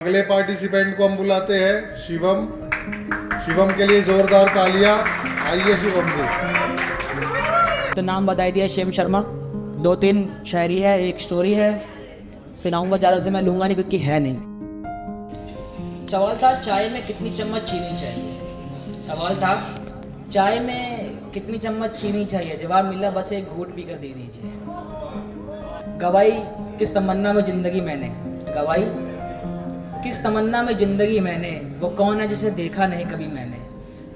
अगले पार्टिसिपेंट को हम बुलाते हैं शिवम। शिवम के लिए जोरदार तालियां। आइए शिवम जी। तो नाम बताई दिया शिवम शर्मा। 2-3 शायरी है, एक स्टोरी है। सुनाऊंगा, ज़्यादा से मैं लूँगा नहीं क्योंकि है नहीं। सवाल था चाय में कितनी चम्मच चीनी चाहिए। सवाल था चाय में कितनी चम्मच चीनी चाहिए। जवाब मिला बस एक घूंट पी कर दे दीजिए। गवाई किस तमन्ना में ज़िंदगी मैंने, गवाई किस तमन्ना में ज़िंदगी मैंने, वो कौन है जिसे देखा नहीं कभी मैंने।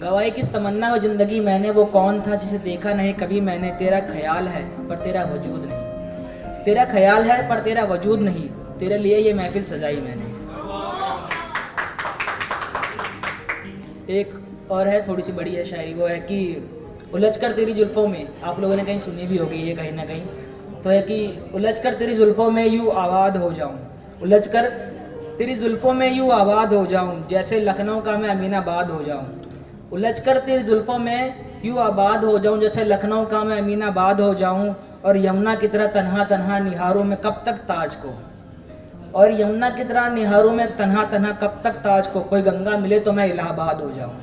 गवाई किस तमन्ना में ज़िंदगी मैंने, वो कौन था जिसे देखा नहीं कभी मैंने। तेरा ख्याल है पर तेरा वजूद नहीं, तेरा ख्याल है पर तेरा वजूद नहीं, तेरे लिए ये महफिल सजाई मैंने। एक और है, थोड़ी सी बड़ी है शायरी, वो है कि उलझ कर तेरी जुल्फ़ों में, आप लोगों ने कहीं सुनी भी होगी ये कहीं ना कहीं, तो है कि उलझ कर तेरी जुल्फ़ों में यूँ आबाद हो जाऊँ, उलझ कर तेरी जुल्फ़ों में यूँ आबाद हो जाऊँ, जैसे लखनऊ का मैं अमीनाबाद हो जाऊँ। उलझ कर तेरी जुल्फ़ों में यूँ आबाद हो जाऊँ, जैसे लखनऊ का मैं अमीनाबाद हो जाऊँ। और यमुना की तरह तन्हा तन्हा निहारूँ मैं कब तक ताज को, और यमुना की तरह निहारूँ मैं तन्हा तन्हा कब तक ताज को। कोई गंगा मिले तो मैं इलाहाबाद हो जाऊँ।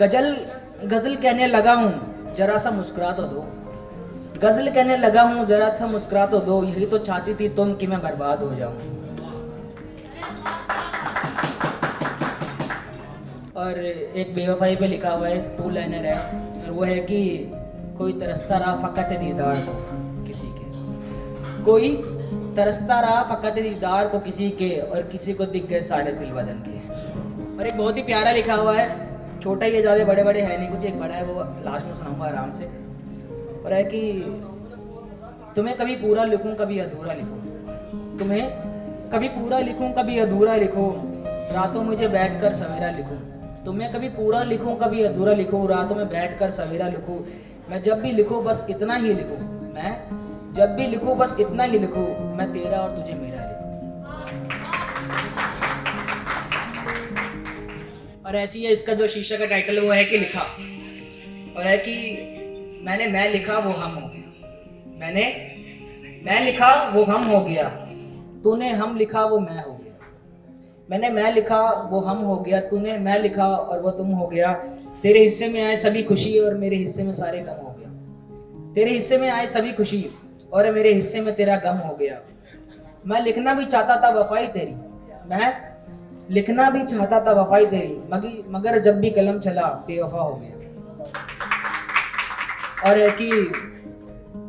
गज़ल कहने लगा हूँ जरा सा मुस्कुरा तो दो, गज़ल कहने लगा हूँ जरा सा मुस्कुरा तो दो, यही तो चाहती थी तुम कि मैं बर्बाद हो जाऊँ। और एक बेवफाई पे लिखा हुआ है, 2 लाइनर है, और वो है कि कोई तरसता रहा फ़कत दीदार को किसी के, कोई तरसता रहा फ़कत दीदार को किसी के, और किसी को दिख गए सारे दिल बदन के। और एक बहुत ही प्यारा लिखा हुआ है, छोटा ही है, ज़्यादा बड़े बड़े है नहीं, कुछ एक बड़ा है, वो लास्ट में सुनाऊंगा आराम से। और है कि तुम्हें कभी पूरा लिखूं कभी अधूरा लिखूं, तुम्हें कभी पूरा लिखूं कभी अधूरा लिखूं, रातों मुझे बैठकर सवेरा लिखूं। तुम्हें कभी पूरा लिखूं कभी अधूरा लिखूं, रातों में बैठकर सवेरा लिखूं। मैं जब भी लिखूं बस इतना ही लिखूं, मैं जब भी लिखूं बस इतना ही लिखूं, मैं तेरा और तुझे मेरा लिखूं। और ऐसी है इसका जो शीशा का टाइटल वो है कि लिखा, और है कि मैं लिखा वो हम हो गया, मैं लिखा वो हम हो गया, तूने हम लिखा वो मैं हो गया। मैं लिखा वो हम हो गया, तूने मैं लिखा और वो तुम हो गया। तेरे हिस्से में आए सभी खुशी और मेरे हिस्से में सारे गम हो गया। तेरे हिस्से में आए सभी खुशी और मेरे हिस्से में तेरा गम हो गया। मैं लिखना भी चाहता था वफाई तेरी, मैं लिखना भी चाहता था वफाई तेरी, मगर जब भी कलम चला बेवफा हो गया। और है कि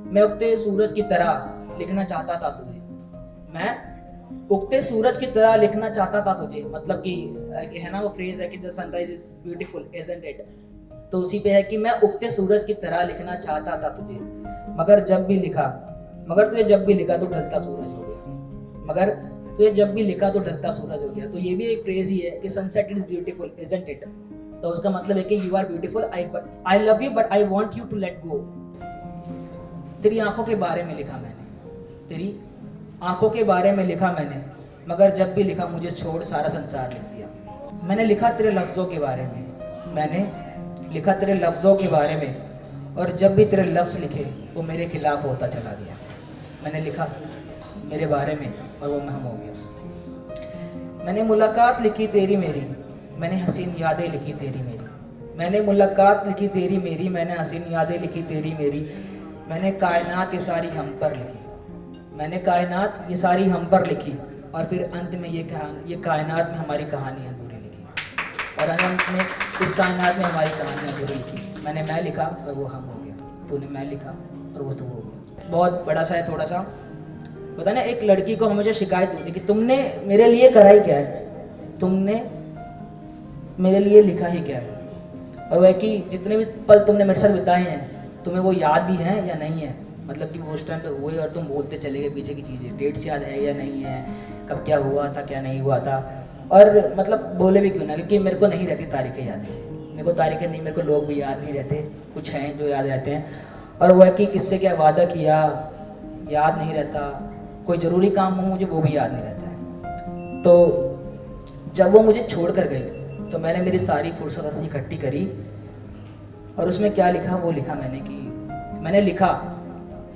मैं उगते सूरज की तरह लिखना चाहता था तुझे, मैं उगते सूरज की तरह लिखना चाहता था तुझे। मतलब कि है ना वो फ्रेज है कि the sunrise is beautiful isn't it, तो उसी पे है कि मैं उगते सूरज की तरह लिखना चाहता था तुझे, मगर तुझे जब भी लिखा तो ढलता सूरज हो गया, मगर तुझे जब भी लिखा तो ढलता सूरज हो गया। तो ये भी एक फ्रेज ही है कि sunset is beautiful isn't it, तो उसका मतलब है कि you are beautiful, I love you but I want you to let go. तेरी आंखों के बारे में लिखा मैंने, तेरी आंखों के बारे में लिखा मैंने, मगर जब भी लिखा मुझे छोड़ सारा संसार लिख दिया। मैंने लिखा तेरे लफ्ज़ों के बारे में, मैंने लिखा तेरे लफ्ज़ों के बारे में, और जब भी तेरे लफ्ज़ लिखे वो मेरे खिलाफ होता चला गया। मैंने लिखा मेरे बारे में और वो महम हो गया। मैंने मुलाकात लिखी तेरी मेरी, मैंने हसीन यादें लिखी तेरी मेरी, मैंने मुलाकात लिखी तेरी मेरी, मैंने हसीन यादें लिखी तेरी मेरी। मैंने कायनात ये सारी हम पर लिखी, मैंने कायनात ये सारी हम पर लिखी, और फिर अंत में ये कायनात में हमारी कहानी अधूरी लिखी, और अंत में इस कायनात में हमारी कहानी अधूरी लिखी। मैंने मैं लिखा और वो हम हो गया, तूने मैं लिखा और वो तू हो गया। बहुत बड़ा सा है, थोड़ा सा पता ना। एक लड़की को हमेशा शिकायत होती कि तुमने मेरे लिए करा ही क्या है, तुमने मेरे लिए लिखा ही क्या है। और वह कि जितने भी पल तुमने मेरे साथ बिताए हैं तुम्हें वो याद भी हैं या नहीं है, मतलब कि वो उस टाइम पे हुए और तुम बोलते चले गए पीछे की चीज़ें, डेट्स याद है या नहीं है, कब क्या हुआ था क्या नहीं हुआ था। और मतलब बोले भी क्यों ना, क्योंकि मेरे को नहीं रहती तारीखें याद, मेरे को तारीखें नहीं, मेरे को लोग भी याद नहीं रहते, कुछ हैं जो याद रहते हैं। और वह कि किससे क्या वादा किया याद नहीं रहता, कोई ज़रूरी काम हो मुझे वो भी याद नहीं रहता है। तो जब वो मुझे छोड़ कर गई तो मैंने मेरी सारी फुर्सत ऐसी इकट्ठी करी, और उसमें क्या लिखा वो लिखा मैंने लिखा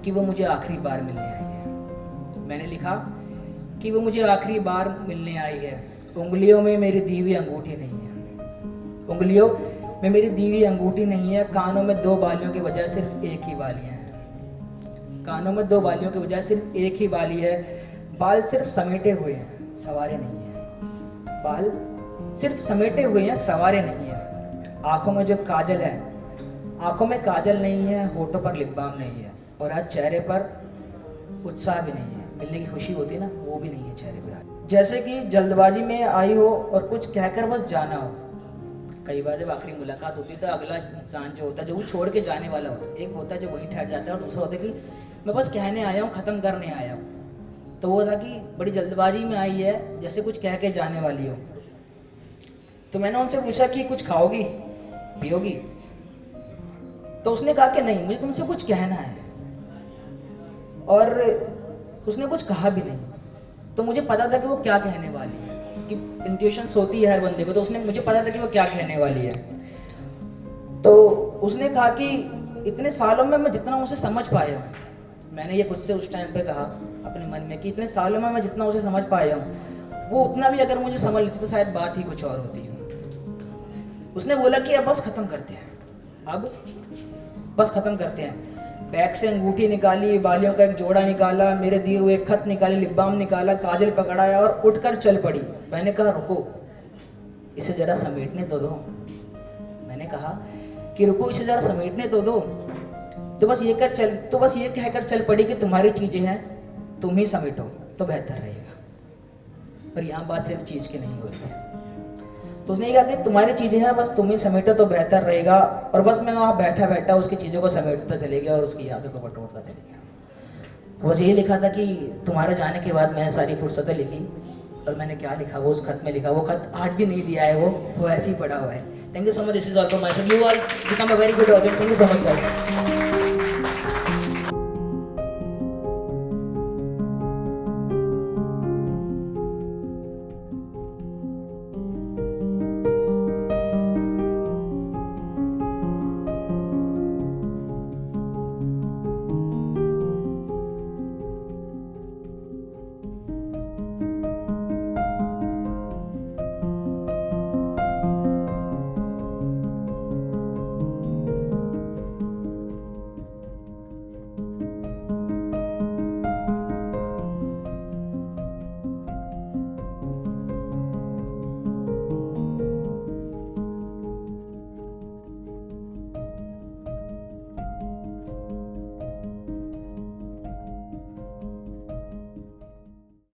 कि वो मुझे आखिरी बार मिलने आई है। मैंने लिखा कि वो मुझे आखिरी बार मिलने आई है। उंगलियों में मेरी दी हुई अंगूठी नहीं है, उंगलियों में मेरी दी हुई अंगूठी नहीं है। कानों में 2 बालियों के बजाय सिर्फ एक ही बालियाँ हैं, कानों में 2 बालियों के बजाय सिर्फ एक ही बाली है। बाल सिर्फ समेटे हुए हैं, सवारे नहीं हैं, बाल सिर्फ समेटे हुए हैं, सवारे नहीं हैं। आंखों में जो काजल है, आंखों में काजल नहीं है, होठों पर लिप बाम नहीं है, और आज चेहरे पर उत्साह भी नहीं है। मिलने की खुशी होती है ना, वो भी नहीं है चेहरे पे आज। जैसे कि जल्दबाजी में आई हो और कुछ कहकर बस जाना हो। कई बार जब आखिरी मुलाकात होती है तो अगला इंसान जो होता है, जो वो छोड़ के जाने वाला होता है, एक होता है जो वहीं ठहर जाता है, और दूसरा होता है कि मैं बस कहने आया हूँ, ख़त्म करने आया हूँ। तो वो था कि बड़ी जल्दबाजी में आई है, जैसे कुछ कह के जाने वाली हो। तो मैंने उनसे पूछा कि कुछ खाओगी, पियोगी? तो उसने कहा कि नहीं, मुझे तुमसे कुछ कहना है। और उसने कुछ कहा भी नहीं। तो मुझे पता था कि वो क्या कहने वाली है, कि इंट्यूशंस होती है हर बंदे को, तो उसने मुझे पता था कि वो क्या कहने वाली है। तो उसने कहा कि इतने सालों में मैं जितना उसे समझ पाया हूँ, मैंने ये खुद से उस टाइम पे कहा अपने मन में कि इतने सालों में मैं जितना उसे समझ पाया हूँ, वो उतना भी अगर मुझे समझ लेती तो शायद बात ही कुछ और होती। उसने बोला कि अब बस ख़त्म करते हैं, अब बस ख़त्म करते हैं। बैग से अंगूठी निकाली, बालियों का एक जोड़ा निकाला, मेरे दिए हुए एक खत निकाली, लिप बाम निकाला, काजल पकड़ाया और उठकर चल पड़ी। मैंने कहा रुको, इसे ज़रा समेटने तो दो। मैंने कहा कि रुको, इसे ज़रा समेटने तो दो। तो बस ये कहकर चल पड़ी कि तुम्हारी चीज़ें हैं, तुम ही समेटो तो बेहतर रहेगा। पर यहाँ बात सिर्फ चीज़ की नहीं होती है। तो उसने कहा कि तुम्हारी चीज़ें हैं, बस तुम ही समेटो तो बेहतर रहेगा। और बस मैं वहाँ बैठा बैठा उसकी चीज़ों को समेटता चले गया और उसकी यादों को बटोरता चले गया। तो बस ये लिखा था कि तुम्हारे जाने के बाद मैंने सारी फुर्सतें लिखी, और मैंने क्या लिखा, वो उस खत में लिखा। वो खत आज भी नहीं दिया है, वो ऐसे ही पड़ा हुआ है। Thank you so much, this is all for my self. You all become a very good audience. Thank you so much guys.